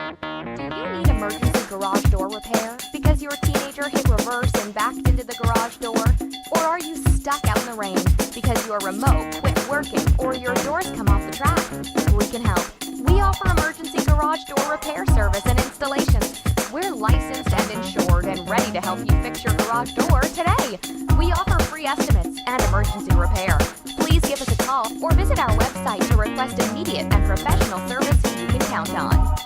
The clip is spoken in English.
Do you need emergency garage door repair because your teenager hit reverse and backed into the garage door? Or are you stuck out in the rain because your remote quit working or your doors come off the track? We can help. We offer emergency garage door repair service and installations. We're licensed and insured and ready to help you fix your garage door today. We offer free estimates and emergency repair. Please give us a call or visit our website to request immediate and professional service you can count on.